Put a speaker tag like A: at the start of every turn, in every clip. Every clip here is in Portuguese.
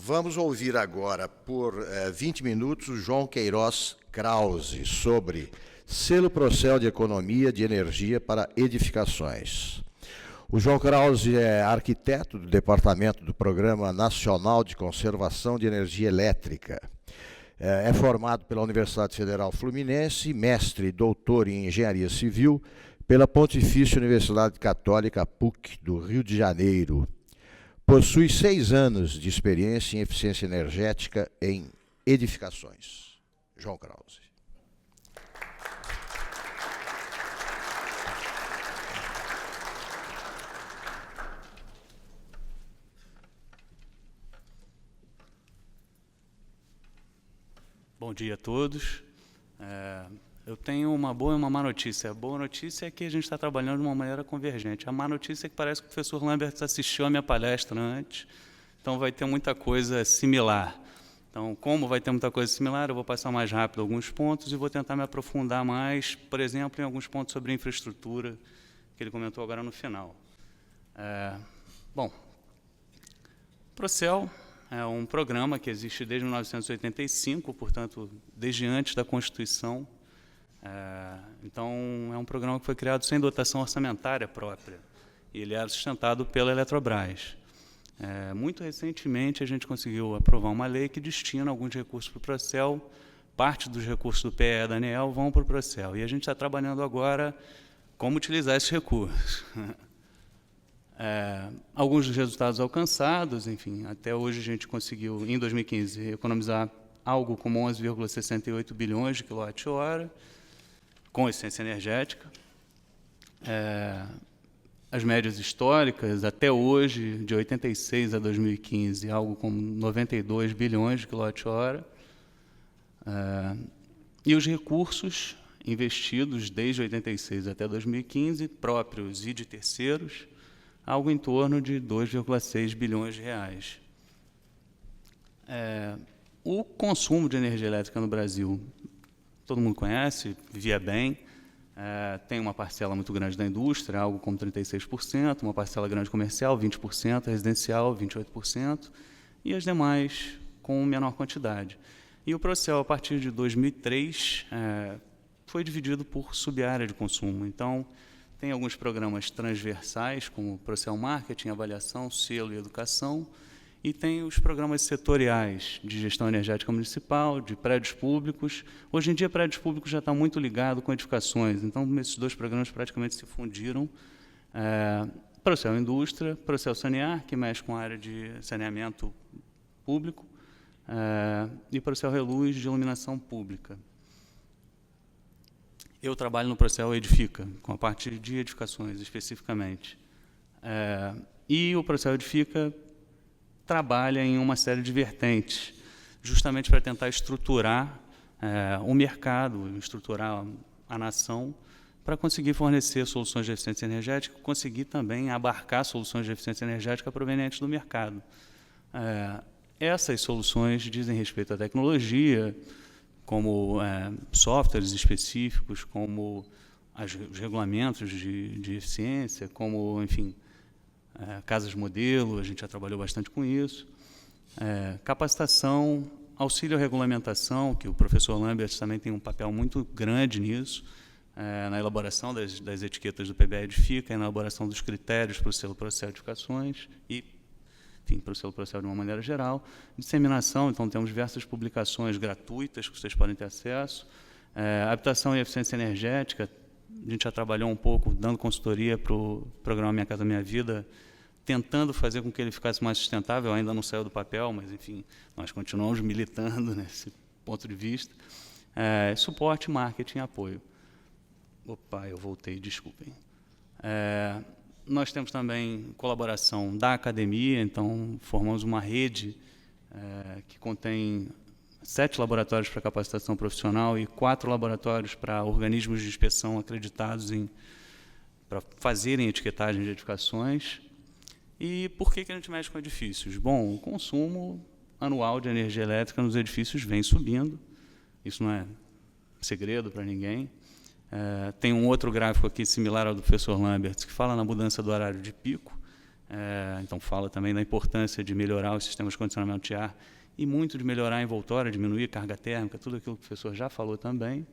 A: Vamos ouvir agora, por 20 minutos, o João Queiroz Krause, sobre selo Procel de Economia de Energia para Edificações. O João Krause é arquiteto do Departamento do Programa Nacional de Conservação de Energia Elétrica. É formado pela Universidade Federal Fluminense, mestre e doutor em Engenharia Civil pela Pontifícia Universidade Católica PUC, do Rio de Janeiro. Possui 6 anos de experiência em eficiência energética em edificações. João Krause.
B: Bom dia a todos. Eu tenho uma boa e uma má notícia. A boa notícia é que a gente está trabalhando de uma maneira convergente. A má notícia é que parece que o professor Lambert assistiu a minha palestra antes, então vai ter muita coisa similar. Então, como vai ter muita coisa similar, eu vou passar mais rápido alguns pontos e vou tentar me aprofundar mais, por exemplo, em alguns pontos sobre infraestrutura, que ele comentou agora no final. Bom, Procel é um programa que existe desde 1985, portanto, desde antes da Constituição. Então, é um programa que foi criado sem dotação orçamentária própria, e ele era sustentado pela Eletrobras. Muito recentemente, a gente conseguiu aprovar uma lei que destina alguns recursos para o Procel, parte dos recursos do PE da ANEEL vão para o Procel, e a gente está trabalhando agora como utilizar esses recursos. Alguns dos resultados alcançados, enfim, até hoje a gente conseguiu, em 2015, economizar algo como 11,68 bilhões de quilowatt-hora, com eficiência energética. As médias históricas, até hoje, de 86 a 2015, algo como 92 bilhões de quilowatt-hora. E os recursos investidos desde 86 até 2015, próprios e de terceiros, algo em torno de 2,6 bilhões de reais. O consumo de energia elétrica no Brasil, todo mundo conhece, vivia bem, tem uma parcela muito grande da indústria, algo como 36%, uma parcela grande comercial, 20%, residencial, 28%, e as demais com menor quantidade. E o Procel, a partir de 2003, foi dividido por subárea de consumo. Então, tem alguns programas transversais, como Procel Marketing, Avaliação, Selo e Educação, e tem os programas setoriais de gestão energética municipal, de prédios públicos. Hoje em dia, prédios públicos já está muito ligado com edificações, então esses dois programas praticamente se fundiram. Procel Indústria, Procel Sanear, que mexe com a área de saneamento público, e Procel Reluz, de iluminação pública. Eu trabalho no Procel Edifica, com a parte de edificações, especificamente. E o Procel Edifica trabalha em uma série de vertentes, justamente para tentar estruturar o mercado, estruturar a nação, para conseguir fornecer soluções de eficiência energética, conseguir também abarcar soluções de eficiência energética provenientes do mercado. Essas soluções dizem respeito à tecnologia, como softwares específicos, como os regulamentos de eficiência, como, enfim, casas modelo, a gente já trabalhou bastante com isso, capacitação, auxílio à regulamentação, que o professor Lambert também tem um papel muito grande nisso, na elaboração das etiquetas do PBE Edifica, na elaboração dos critérios para o selo Procel Edificações e, enfim, para o selo Procel de uma maneira geral. Disseminação, então temos diversas publicações gratuitas que vocês podem ter acesso. Habitação e eficiência energética, a gente já trabalhou um pouco dando consultoria para o programa Minha Casa Minha Vida, tentando fazer com que ele ficasse mais sustentável, ainda não saiu do papel, mas, enfim, nós continuamos militando nesse ponto de vista. Suporte, marketing e apoio. Opa, eu voltei, desculpem. Nós temos também colaboração da academia, então formamos uma rede que contém 7 laboratórios para capacitação profissional e 4 laboratórios para organismos de inspeção acreditados para fazerem etiquetagem de edificações. E por que a gente mexe com edifícios? Bom, o consumo anual de energia elétrica nos edifícios vem subindo, isso não é segredo para ninguém. Tem um outro gráfico aqui similar ao do professor Lambert, que fala na mudança do horário de pico. Então, fala também da importância de melhorar os sistemas de condicionamento de ar e muito de melhorar a envoltória, diminuir a carga térmica, tudo aquilo que o professor já falou também.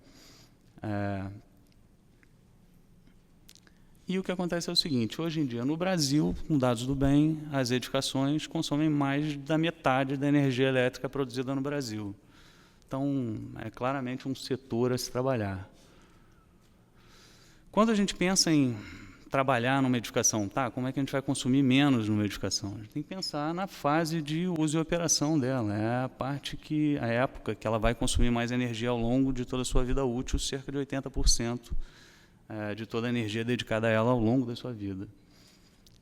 B: E o que acontece é o seguinte: hoje em dia, no Brasil, com dados do bem, as edificações consomem mais da metade da energia elétrica produzida no Brasil. Então, é claramente um setor a se trabalhar. Quando a gente pensa em trabalhar numa edificação, como é que a gente vai consumir menos numa edificação? A gente tem que pensar na fase de uso e operação dela. É a época que ela vai consumir mais energia ao longo de toda a sua vida útil, cerca de 80% de toda a energia dedicada a ela ao longo da sua vida.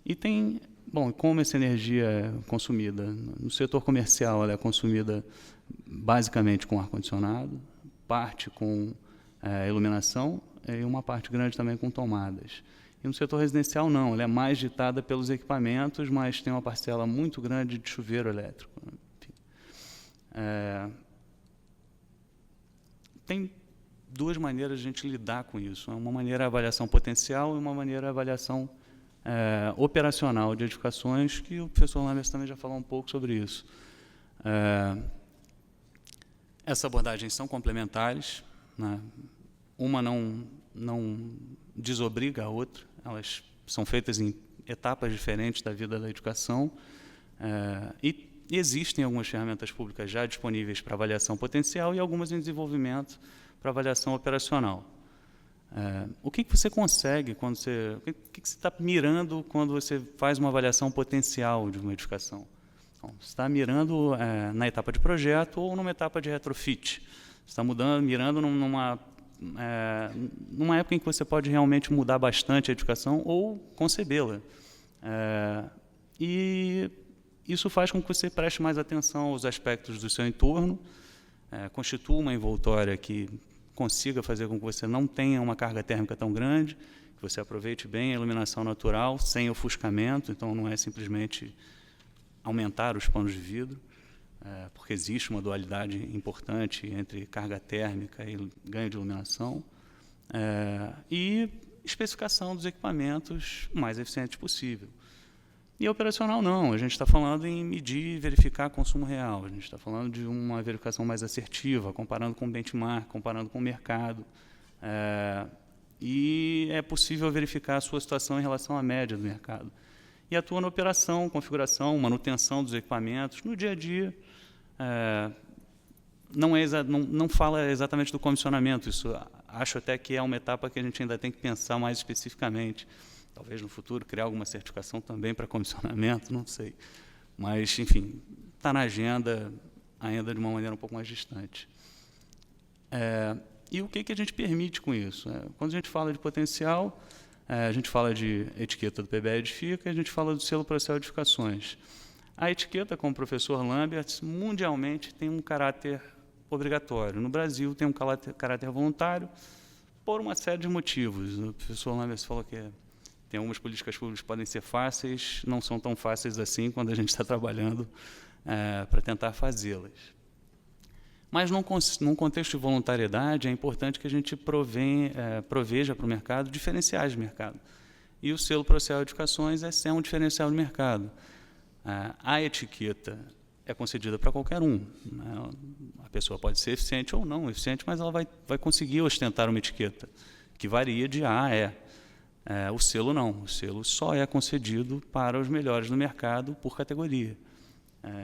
B: E como essa energia é consumida? No setor comercial, ela é consumida basicamente com ar-condicionado, parte com iluminação e uma parte grande também com tomadas. E no setor residencial, não, ela é mais ditada pelos equipamentos, mas tem uma parcela muito grande de chuveiro elétrico. Tem duas maneiras de a gente lidar com isso. Uma maneira é a avaliação potencial e uma maneira é a avaliação operacional de edificações, que o professor Lambert também já falou um pouco sobre isso. Essas abordagens são complementares, né? Uma não desobriga a outra, elas são feitas em etapas diferentes da vida da educação, e existem algumas ferramentas públicas já disponíveis para avaliação potencial e algumas em desenvolvimento para avaliação operacional. O que você consegue quando você... O que você está mirando quando você faz uma avaliação potencial de uma edificação? Bom, você está mirando na etapa de projeto ou numa etapa de retrofit. Você está mirando numa época em que você pode realmente mudar bastante a edificação ou concebê-la. E isso faz com que você preste mais atenção aos aspectos do seu entorno, constitua uma envoltória que consiga fazer com que você não tenha uma carga térmica tão grande, que você aproveite bem a iluminação natural, sem ofuscamento. Então, não é simplesmente aumentar os panos de vidro, porque existe uma dualidade importante entre carga térmica e ganho de iluminação, e especificação dos equipamentos o mais eficiente possível. E operacional não, a gente está falando em medir e verificar consumo real, a gente está falando de uma verificação mais assertiva, comparando com o benchmark, comparando com o mercado, e é possível verificar a sua situação em relação à média do mercado. E atua na operação, configuração, manutenção dos equipamentos, no dia a dia. Não fala exatamente do comissionamento, isso acho até que é uma etapa que a gente ainda tem que pensar mais especificamente. Talvez no futuro criar alguma certificação também para comissionamento, não sei. Mas, enfim, está na agenda ainda de uma maneira um pouco mais distante. E o que a gente permite com isso? Quando a gente fala de potencial, a gente fala de etiqueta do PBE Edifica, a gente fala do selo Procel Edificações. A etiqueta, como o professor Lambert, mundialmente tem um caráter obrigatório. No Brasil tem um caráter voluntário por uma série de motivos. O professor Lambert falou que tem algumas políticas públicas que podem ser fáceis, não são tão fáceis assim quando a gente está trabalhando para tentar fazê-las. Mas, num contexto de voluntariedade, é importante que a gente proveja para o mercado diferenciais de mercado. E o selo Procel Edificações é um diferencial de mercado. A etiqueta é concedida para qualquer um, né? A pessoa pode ser eficiente ou não eficiente, mas ela vai conseguir ostentar uma etiqueta, que varia de A a E. O selo não, o selo só é concedido para os melhores do mercado por categoria.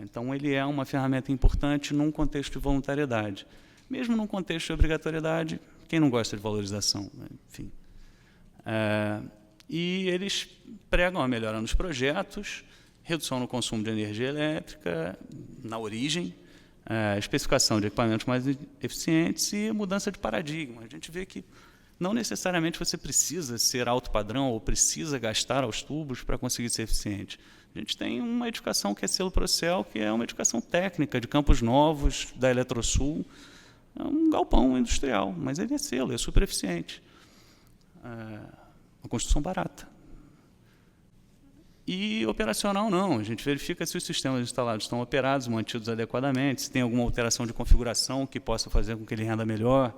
B: Então, ele é uma ferramenta importante num contexto de voluntariedade. Mesmo num contexto de obrigatoriedade, quem não gosta de valorização? Enfim. E eles pregam a melhora nos projetos, redução no consumo de energia elétrica, na origem, especificação de equipamentos mais eficientes e mudança de paradigma. A gente vê que não necessariamente você precisa ser alto padrão ou precisa gastar aos tubos para conseguir ser eficiente. A gente tem uma edificação que é selo Procel, que é uma edificação técnica de Campos Novos, da Eletrosul, é um galpão industrial, mas ele é selo, é super eficiente. Uma construção barata. E operacional não, a gente verifica se os sistemas instalados estão operados, mantidos adequadamente, se tem alguma alteração de configuração que possa fazer com que ele renda melhor,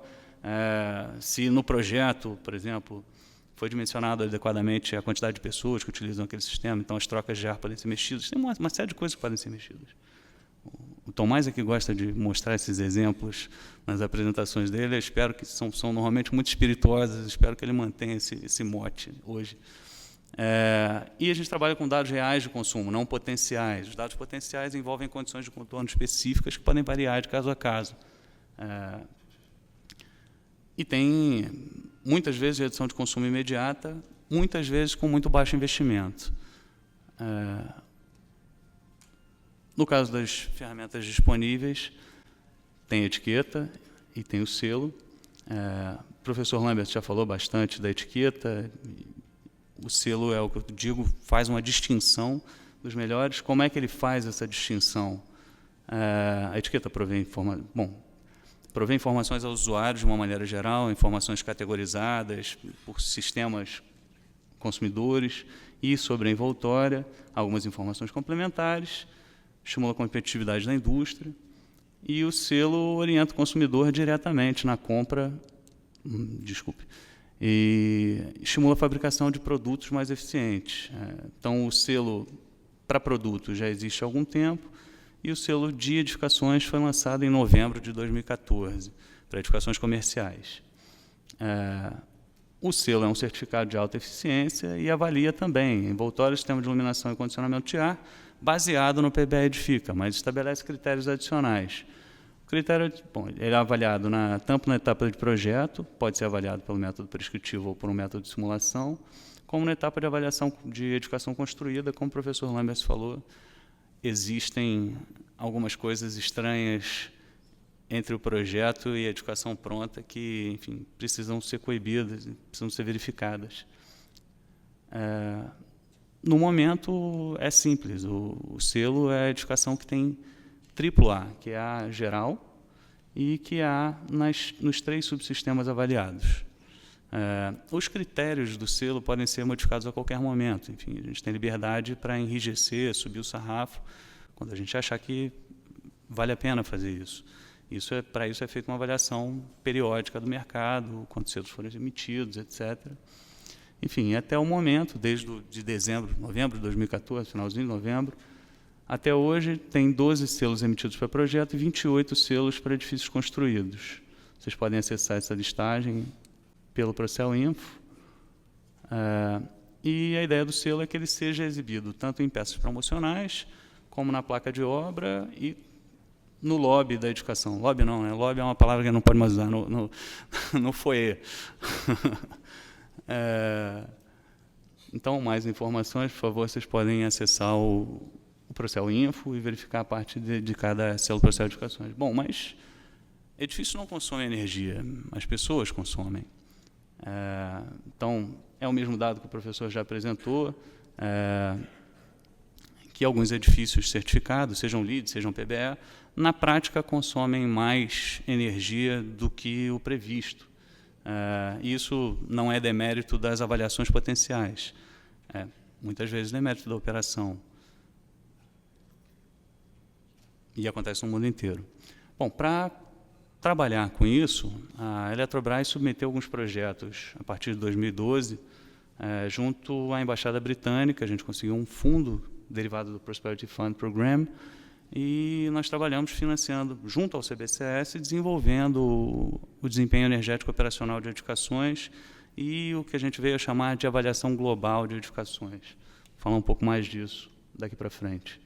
B: se no projeto, por exemplo, foi dimensionado adequadamente a quantidade de pessoas que utilizam aquele sistema, então as trocas de ar podem ser mexidas, tem uma série de coisas que podem ser mexidas. O Tomás é que gosta de mostrar esses exemplos nas apresentações dele, eu espero que são normalmente muito espirituosas, espero que ele mantenha esse mote hoje. E a gente trabalha com dados reais de consumo, não potenciais. Os dados potenciais envolvem condições de contorno específicas que podem variar de caso a caso. E tem, muitas vezes, redução de consumo imediata, muitas vezes com muito baixo investimento. No caso das ferramentas disponíveis, tem etiqueta e tem o selo. O professor Lambert já falou bastante da etiqueta. O selo é o que eu digo, faz uma distinção dos melhores. Como é que ele faz essa distinção? A etiqueta provê informações aos usuários de uma maneira geral, informações categorizadas por sistemas consumidores e sobre a envoltória, algumas informações complementares, estimula a competitividade da indústria, e o selo orienta o consumidor diretamente na compra, e estimula a fabricação de produtos mais eficientes. Então, o selo para produtos já existe há algum tempo, e o selo de edificações foi lançado em novembro de 2014, para edificações comerciais. O selo é um certificado de alta eficiência e avalia também envoltório, sistema de iluminação e condicionamento de ar, baseado no PBE Edifica, mas estabelece critérios adicionais. O critério, ele é avaliado tanto na etapa de projeto, pode ser avaliado pelo método prescritivo ou por um método de simulação, como na etapa de avaliação de edificação construída, como o professor Lambert falou, existem algumas coisas estranhas entre o projeto e a edificação pronta que, enfim, precisam ser coibidas, precisam ser verificadas. No momento, é simples. O selo é a edificação que tem AAA, que é a geral, e que há nos 3 subsistemas avaliados. Os critérios do selo podem ser modificados a qualquer momento. Enfim, a gente tem liberdade para enrijecer, subir o sarrafo, quando a gente achar que vale a pena fazer isso. Para isso é feita uma avaliação periódica do mercado, quantos selos foram emitidos, etc. Enfim, até o momento, desde novembro de 2014, finalzinho de novembro, até hoje, tem 12 selos emitidos para projeto e 28 selos para edifícios construídos. Vocês podem acessar essa listagem pelo Procel-Info. E a ideia do selo é que ele seja exibido tanto em peças promocionais, como na placa de obra e no lobby da edificação. Lobby não, né? Lobby é uma palavra que não pode mais usar, no foyer. Então, mais informações, por favor, vocês podem acessar o Procel-Info e verificar a parte de cada selo Procel de edificações. Bom, mas edifício não consome energia, as pessoas consomem. Então, é o mesmo dado que o professor já apresentou, que alguns edifícios certificados, sejam LEED, sejam PBE, na prática consomem mais energia do que o previsto. Isso não é demérito das avaliações potenciais, muitas vezes demérito da operação. E acontece no mundo inteiro. Bom, para trabalhar com isso, a Eletrobras submeteu alguns projetos a partir de 2012, junto à Embaixada Britânica. A gente conseguiu um fundo derivado do Prosperity Fund Program, e nós trabalhamos financiando, junto ao CBCS, desenvolvendo o desempenho energético operacional de edificações e o que a gente veio a chamar de avaliação global de edificações. Vou falar um pouco mais disso daqui para frente.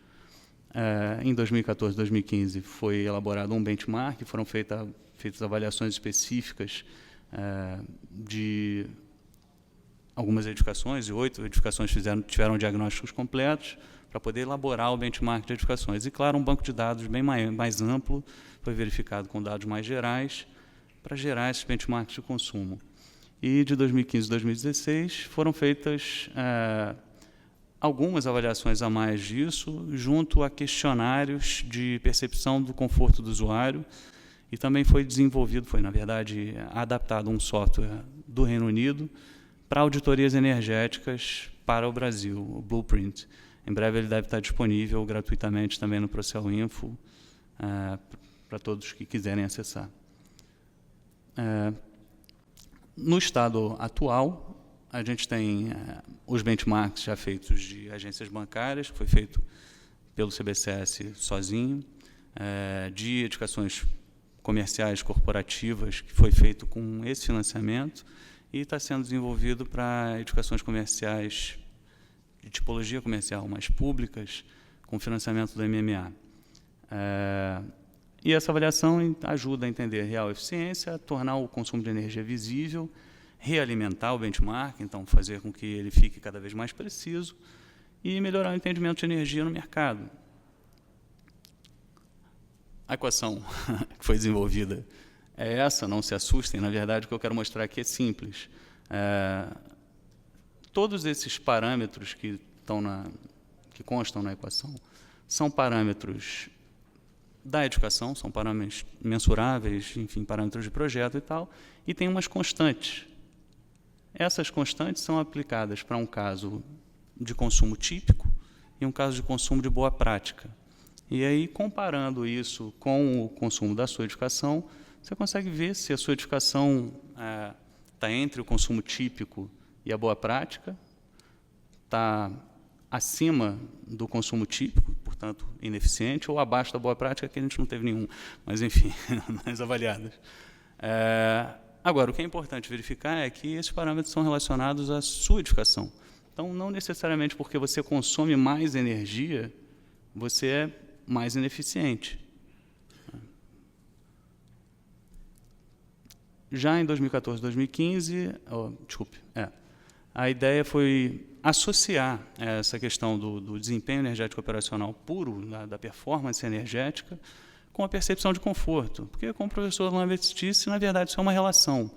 B: Em 2014 e 2015 foi elaborado um benchmark, foram feitas avaliações específicas de algumas edificações, e 8 edificações tiveram diagnósticos completos, para poder elaborar o benchmark de edificações. E, claro, um banco de dados bem mais amplo, foi verificado com dados mais gerais, para gerar esses benchmarks de consumo. E, de 2015 a 2016, foram feitas algumas avaliações a mais disso, junto a questionários de percepção do conforto do usuário, e também foi na verdade, adaptado um software do Reino Unido para auditorias energéticas para o Brasil, o Blueprint. Em breve ele deve estar disponível gratuitamente também no Procel-Info, para todos que quiserem acessar. No estado atual, a gente tem os benchmarks já feitos de agências bancárias, que foi feito pelo CBCS sozinho, de edificações comerciais corporativas, que foi feito com esse financiamento, e está sendo desenvolvido para edificações comerciais de tipologia comercial mais públicas, com financiamento do MMA. E essa avaliação ajuda a entender a real eficiência, tornar o consumo de energia visível, realimentar o benchmark, então fazer com que ele fique cada vez mais preciso e melhorar o entendimento de energia no mercado. A equação que foi desenvolvida é essa, não se assustem, na verdade o que eu quero mostrar aqui é simples. Todos esses parâmetros que constam na equação são parâmetros da edificação, são parâmetros mensuráveis, enfim, parâmetros de projeto e tal, e tem umas constantes. Essas constantes são aplicadas para um caso de consumo típico e um caso de consumo de boa prática. E aí, comparando isso com o consumo da sua edificação, você consegue ver se a sua edificação está entre o consumo típico e a boa prática, está acima do consumo típico, portanto, ineficiente, ou abaixo da boa prática, que a gente não teve nenhum, mas, enfim, nas avaliadas. Agora, o que é importante verificar é que esses parâmetros são relacionados à sua edificação. Então, não necessariamente porque você consome mais energia, você é mais ineficiente. Já em 2014, 2015, a ideia foi associar essa questão do desempenho energético operacional puro, da performance energética, com a percepção de conforto. Porque, como o professor Lambert disse, na verdade, isso é uma relação.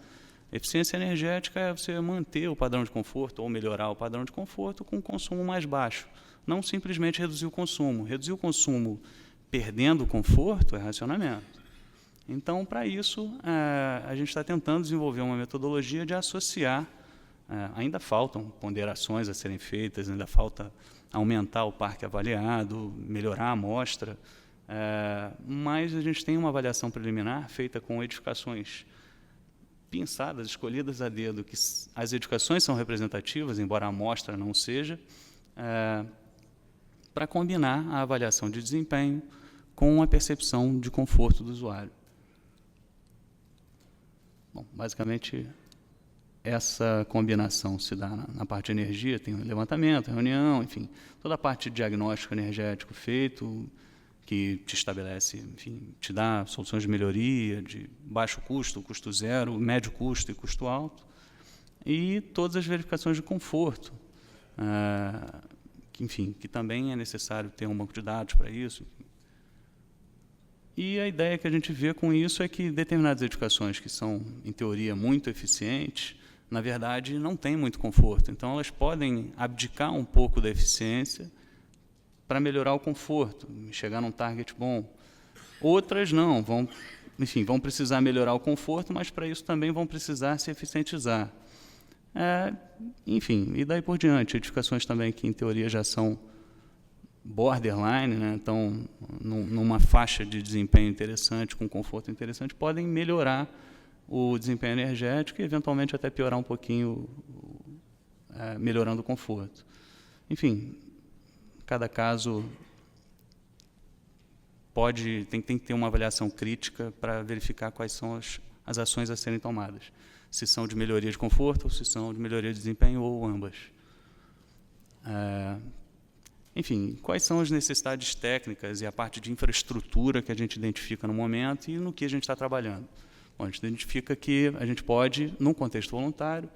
B: Eficiência energética é você manter o padrão de conforto ou melhorar o padrão de conforto com um consumo mais baixo. Não simplesmente reduzir o consumo. Reduzir o consumo perdendo o conforto é racionamento. Então, para isso, a gente está tentando desenvolver uma metodologia de associar. Ainda faltam ponderações a serem feitas, ainda falta aumentar o parque avaliado, melhorar a amostra, mas a gente tem uma avaliação preliminar feita com edificações pensadas, escolhidas a dedo, que as edificações são representativas, embora a amostra não seja, para combinar a avaliação de desempenho com a percepção de conforto do usuário. Bom, basicamente, essa combinação se dá na parte de energia, tem o levantamento, a reunião, enfim, toda a parte de diagnóstico energético feito, que te estabelece, enfim, te dá soluções de melhoria, de baixo custo, custo zero, médio custo e custo alto, e todas as verificações de conforto, que também é necessário ter um banco de dados para isso. E a ideia que a gente vê com isso é que determinadas edificações que são, em teoria, muito eficientes, na verdade, não têm muito conforto. Então, elas podem abdicar um pouco da eficiência para melhorar o conforto, chegar num target bom. Outras não, vão precisar melhorar o conforto, mas para isso também vão precisar se eficientizar. E daí por diante, edificações também que, em teoria, já são borderline, né? Então, numa faixa de desempenho interessante, com conforto interessante, podem melhorar o desempenho energético e, eventualmente, até piorar um pouquinho, melhorando o conforto. Enfim, cada caso tem que ter uma avaliação crítica para verificar quais são as ações a serem tomadas. Se são de melhoria de conforto, ou se são de melhoria de desempenho, ou ambas. Enfim, quais são as necessidades técnicas e a parte de infraestrutura que a gente identifica no momento e no que a gente está trabalhando? Bom, a gente identifica que a gente pode, num contexto voluntário,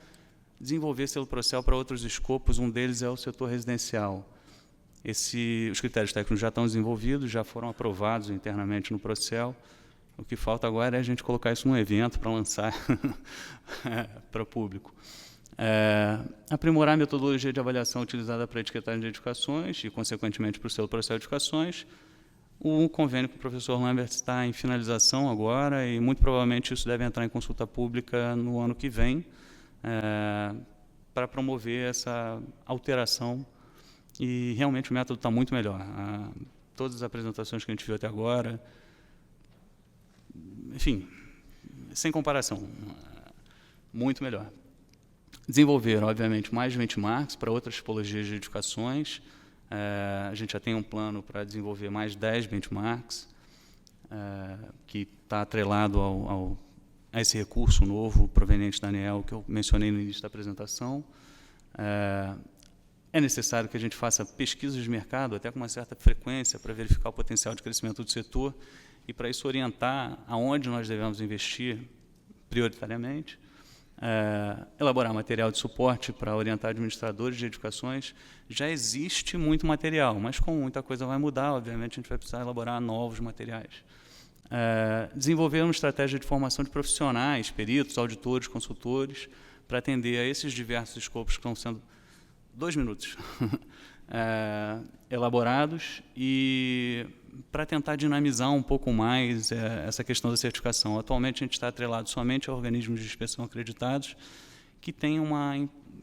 B: desenvolver selo Procel para outros escopos, um deles é o setor residencial. Os critérios técnicos já estão desenvolvidos, já foram aprovados internamente no Procel. O que falta agora é a gente colocar isso num evento para lançar para o público. Aprimorar a metodologia de avaliação utilizada para a etiquetagem de edificações e, consequentemente, para o selo Procel de edificações. O convênio com o professor Lambert está em finalização agora e, muito provavelmente, isso deve entrar em consulta pública no ano que vem para promover essa alteração. E, realmente, o método está muito melhor. Todas as apresentações que a gente viu até agora, enfim, sem comparação, muito melhor. Desenvolver, obviamente, mais benchmarks para outras tipologias de edificações. A gente já tem um plano para desenvolver mais 10 benchmarks, que está atrelado a esse recurso novo proveniente da ANEEL que eu mencionei no início da apresentação. É necessário que a gente faça pesquisas de mercado, até com uma certa frequência, para verificar o potencial de crescimento do setor e, para isso, orientar aonde nós devemos investir prioritariamente. Elaborar material de suporte para orientar administradores de edificações. Já existe muito material, mas como muita coisa vai mudar, obviamente, a gente vai precisar elaborar novos materiais. Desenvolver uma estratégia de formação de profissionais, peritos, auditores, consultores, para atender a esses diversos escopos que estão sendo 2 minutos elaborados e para tentar dinamizar um pouco mais essa questão da certificação. Atualmente, a gente está atrelado somente a organismos de inspeção acreditados que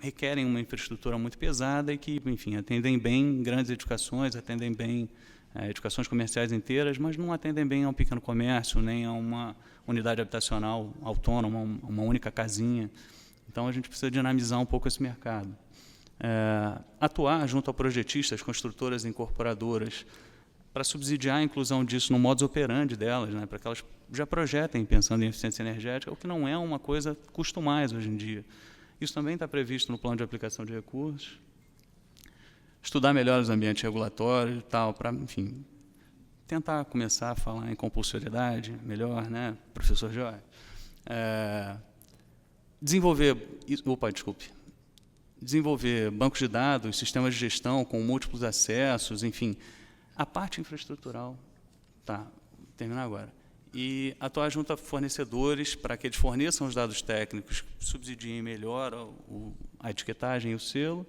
B: requerem uma infraestrutura muito pesada e que, enfim, atendem bem grandes edificações, atendem bem edificações comerciais inteiras, mas não atendem bem a um pequeno comércio, nem a uma unidade habitacional autônoma, uma única casinha. Então, a gente precisa dinamizar um pouco esse mercado. Atuar junto a projetistas, construtoras e incorporadoras para subsidiar a inclusão disso no modus operandi delas, para que elas já projetem pensando em eficiência energética, o que não é uma coisa custo mais hoje em dia. Isso também está previsto no plano de aplicação de recursos. Estudar melhor os ambientes regulatórios e tal, para, enfim, tentar começar a falar em compulsoriedade melhor, professor Jorge? Desenvolver bancos de dados, sistemas de gestão com múltiplos acessos, enfim, a parte infraestrutural. Tá, vou terminar agora. E atuar junto a fornecedores para que eles forneçam os dados técnicos, subsidiem melhor a etiquetagem e o selo,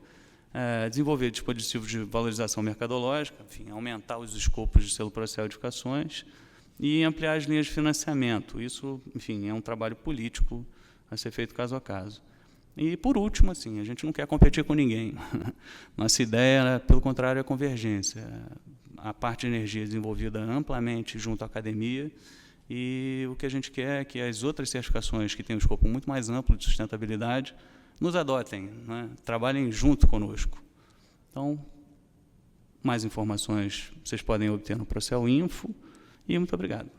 B: desenvolver dispositivos de valorização mercadológica, enfim, aumentar os escopos de selo processual de edificações e ampliar as linhas de financiamento. Isso, enfim, é um trabalho político a ser feito caso a caso. E, por último, assim, a gente não quer competir com ninguém. Nossa ideia, pelo contrário, é a convergência. A parte de energia desenvolvida amplamente junto à academia e o que a gente quer é que as outras certificações que têm um escopo muito mais amplo de sustentabilidade nos adotem, trabalhem junto conosco. Então, mais informações vocês podem obter no Procel Info e muito obrigado.